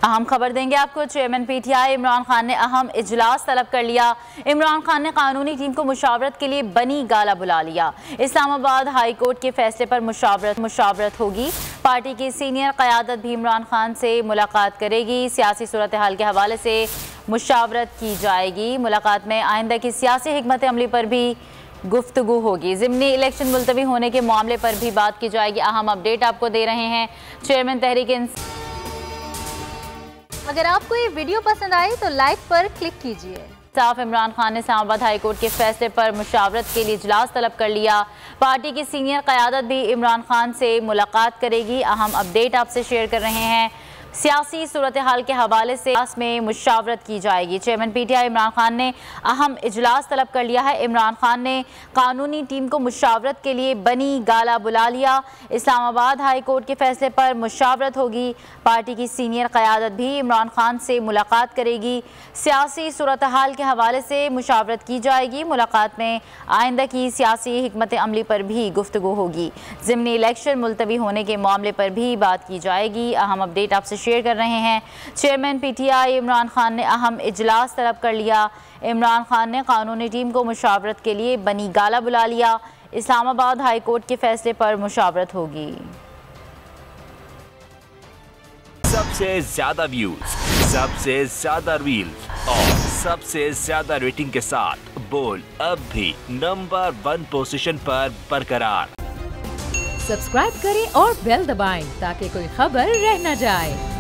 अहम खबर देंगे आपको। चेयरमैन पीटीआई इमरान खान ने अहम इजलास तलब कर लिया। इमरान खान ने कानूनी टीम को मुशावरत के लिए बनी गाला बुला लिया। इस्लामाबाद हाई कोर्ट के फैसले पर मुशावरत होगी। पार्टी की सीनियर क़यादत भी इमरान खान से मुलाकात करेगी। सियासी सूरत हाल के हवाले से मुशावरत की जाएगी। मुलाकात में आइंदा की सियासी हिकमत अमली पर भी गुफ्तगू होगी। ज़िमनी इलेक्शन मुलतवी होने के मामले पर भी बात की जाएगी। अहम अपडेट आपको दे रहे हैं चेयरमैन तहरीक। अगर आपको ये वीडियो पसंद आई तो लाइक पर क्लिक कीजिए। साफ इमरान खान ने इस्लामाबाद हाई कोर्ट के फैसले पर मुशावरत के लिए इजलास तलब कर लिया। पार्टी की सीनियर क़यादत भी इमरान खान से मुलाकात करेगी। अहम अपडेट आपसे शेयर कर रहे हैं। सियासी सूरत हाल के हवाले से में मुशावरत की जाएगी। चेयरमैन पीटीआई इमरान खान ने अहम इजलास तलब कर लिया है। इमरान खान ने कानूनी टीम को मुशावरत के लिए बनी गाला बुला लिया। इस्लामाबाद हाई कोर्ट के फैसले पर मुशावरत होगी। पार्टी की सीनियर क़यादत भी इमरान खान से मुलाकात करेगी। सियासी सूरत हाल के हवाले से मुशावरत की जाएगी। मुलाकात में आइंदा की सियासी हिकमत अमली पर भी गुफ्तगू होगी। ज़िमनी इलेक्शन मुलतवी होने के मामले पर भी बात की जाएगी। अहम अपडेट आपसे शेयर कर रहे हैं। चेयरमैन पीटीआई इमरान खान ने अहम इजलास तलब कर लिया। इमरान खान ने कानूनी टीम को मुशावरत के लिए बनी गाला बुला लिया। इस्लामाबाद हाई कोर्ट के फैसले पर मुशावरत होगी। सबसे ज्यादा व्यूज, सबसे ज्यादा रील्स और सबसे ज्यादा रेटिंग के साथ बोल अब भी नंबर 1 पोजीशन पर बरकरार। सब्सक्राइब करें और बेल दबाएं ताकि कोई खबर रह न जाए।